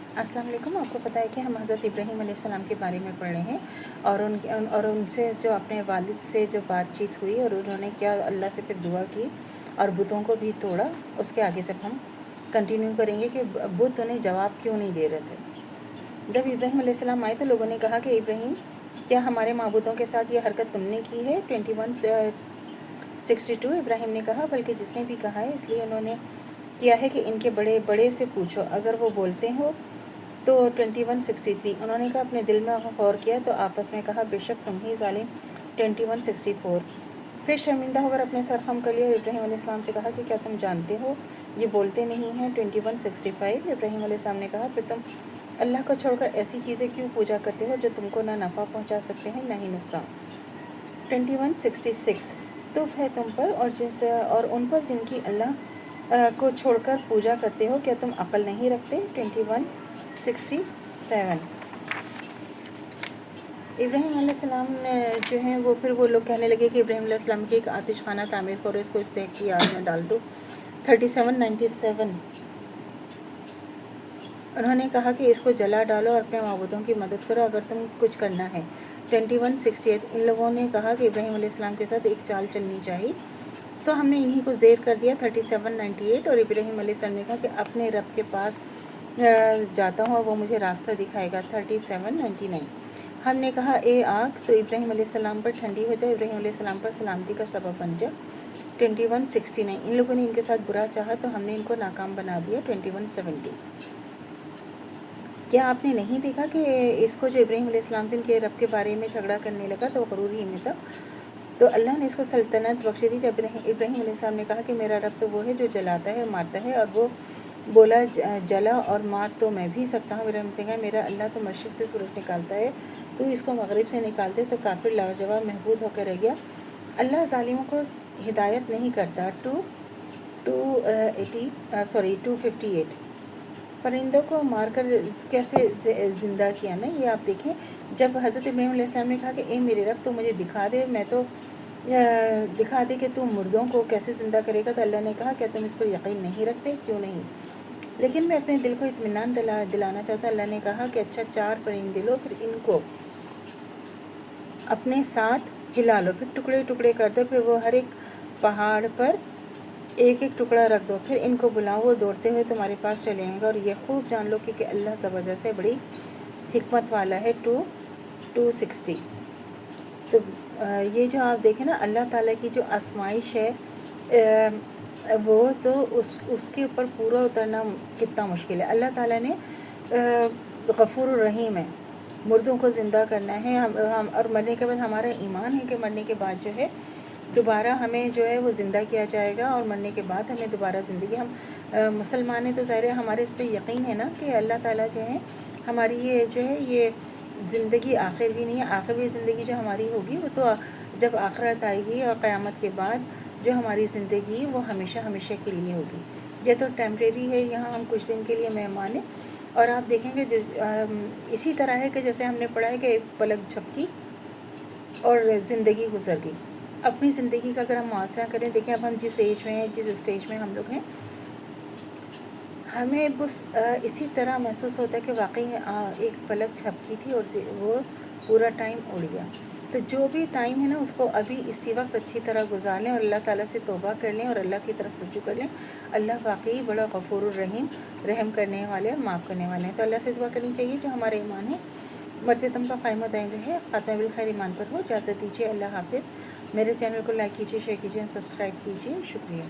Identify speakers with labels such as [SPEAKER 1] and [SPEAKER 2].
[SPEAKER 1] अस्सलाम वालेकुम। आपको पता है कि हम हज़रत इब्राहीम अलैहिस्सलाम के बारे में पढ़ रहे हैं और उनसे जो अपने वालिद से जो बातचीत हुई और उन्होंने क्या अल्लाह से फिर दुआ की और बुतों को भी तोड़ा। उसके आगे से हम कंटिन्यू करेंगे कि बुत उन्हें जवाब क्यों नहीं दे रहे थे। जब इब्राहीम अलैहिस्सलाम आए तो लोगों ने कहा कि इब्राहीम, क्या हमारे माबूदों के साथ ये हरकत तुमने की है? 21:62 इब्राहीम ने कहा, बल्कि जिसने भी कहा है इसलिए उन्होंने किया है कि इनके बड़े बड़े से पूछो, अगर वो बोलते हो तो 21:63 उन्होंने कहा, अपने दिल में गौर किया तो आपस में कहा, बेशक तुम ही जालिम। 21:64 फिर शर्मिंदा होकर अपने सर खम कर लिया और इब्राहीम अलैहिस्सलाम से कहा कि क्या तुम जानते हो ये बोलते नहीं हैं? 21:65 इब्राहीम अलैहिस्सलाम ने कहा, फिर तुम अल्लाह को छोड़कर ऐसी चीज़ें क्यों पूजा करते हो जो तुमको ना नफ़ा पहुंचा सकते हैं ना ही नुकसान। 21:66 तुफ है तुम पर और उन पर जिनकी अल्लाह को छोड़कर पूजा करते हो, क्या तुम अक्ल नहीं रखते? 21:67 इब्राहीम अलैहिस्सलाम जो हैं वो लोग कहने लगे कि इब्राहीम अलैहिस्सलाम की एक आतिश खाना तामीर करो, इसको इस तहत की आग में डाल दो। 37:97 उन्होंने कहा कि इसको जला डालो और अपने माबूदों की मदद करो अगर तुम कुछ करना है। 21:68 इन लोगों ने कहा कि इब्राहीम अलैहिस्सलाम के साथ एक चाल चलनी चाहिए, सो हमने इन्हीं को ज़ेर कर दिया। 37:98 और इब्राहीम अलैहिस्सलाम ने कहा कि अपने रब के पास जाता हूँ और वो मुझे रास्ता दिखाएगा। 37:99 हमने कहा, ए आग तो इब्राहीम अलैहिस्सलाम पर ठंडी हो जाए, इब्राहीम अलैहिस्सलाम पर सलामती का सबब बन जा। 21:69 इन लोगों ने इनके साथ बुरा चाहा तो हमने इनको नाकाम बना दिया। 21:70 क्या आपने नहीं देखा कि इसको जो इब्राहीम अलैहिस्सलाम से इनके रब के बारे में झगड़ा करने लगा तो गरूर ही में था, तो अल्लाह ने इसको सल्तनत बख्श दी। जब इब्राहीम अलैहिस्सलाम ने कहा कि मेरा रब तो वो है जो जलाता है और मारता है, और वो बोला जला और मार तो मैं भी सकता हूँ। इब्राहीम से कहा, मेरा अल्लाह तो मशरिक़ से सूरज निकालता है, तो इसको मगरिब से निकालते। तो काफिर लाजवाब महबूद होकर रह गया। अल्लाह जालिमों को हिदायत नहीं करता। 258 परिंदों को मारकर कैसे ज़िंदा किया ना, ये आप देखें। जब हज़रत इब्राहीम अलैहिस्सलाम ने कहा कि ए मेरे रब तो मुझे दिखा दे, मैं तो दिखा दे कि तू मुर्दों को कैसे ज़िंदा करेगा, तो अल्लाह ने कहा, क्या तुम इस पर यकीन नहीं रखते? क्यों नहीं, लेकिन मैं अपने दिल को इत्मीनान दिलाना चाहता। अल्लाह ने कहा कि अच्छा 4 परिंदे लो, फिर इनको अपने साथ हिला लो, फिर टुकड़े टुकड़े कर दो, फिर वो हर एक पहाड़ पर एक एक टुकड़ा रख दो, फिर इनको बुलाओ, वो दौड़ते हुए तुम्हारे पास चले आएंगे। और ये खूब जान लो कि अल्लाह ज़बरदस्त है, बड़ी हिकमत वाला है। 260 तो ये जो आप देखें ना, अल्लाह ताला की जो आजमाइश है वो तो उसके ऊपर पूरा उतरना कितना मुश्किल है। अल्लाह ताला ने गफूर रहीम है, मुर्दों को ज़िंदा करना है। हम और मरने के बाद हमारा ईमान है कि मरने के बाद जो है दोबारा हमें जो है वो ज़िंदा किया जाएगा और मरने के बाद हमें दोबारा ज़िंदगी। हम मुसलमान हैं तो ज़ाहिर है हमारे इस पर यकीन है ना कि अल्लाह ताला जो है हमारी ये जो है ये ज़िंदगी आखिर भी नहीं है। आखिरी ज़िंदगी जो हमारी होगी वो तो जब आखिरत आएगी और क़यामत के बाद जो हमारी ज़िंदगी वो हमेशा हमेशा के लिए होगी। ये तो टेम्परेरी है, यहाँ हम कुछ दिन के लिए मेहमान हैं। और आप देखेंगे इसी तरह है कि जैसे हमने पढ़ा है कि एक पलक झपकी और ज़िंदगी गुजर गई। अपनी ज़िंदगी का अगर हम मुआवजा करें, देखें अब हम जिस एज में हैं, जिस स्टेज में हम लोग हैं, हमें बस इसी तरह महसूस होता है कि वाकई एक पलक झपकी थी और वो पूरा टाइम उड़ गया। तो जो भी टाइम है ना उसको अभी इसी वक्त अच्छी तरह गुजार लें और अल्लाह ताला से तौबा कर लें और अल्लाह की तरफ रुजू कर लें। अल्लाह वाकई बड़ा गफूर रहीम, रहम करने वाले और माफ़ करने वाले हैं। तो अल्लाह से दुआ करनी चाहिए जो हमारे ईमान है मरते दम का क़ायम दायम रहे, ख़ात्मा बिल खैर ईमान पर हो। इजाज़त दीजिए, अल्लाह हाफ़िज़। मेरे चैनल को लाइक कीजिए, शेयर कीजिए, सब्सक्राइब कीजिए। शुक्रिया।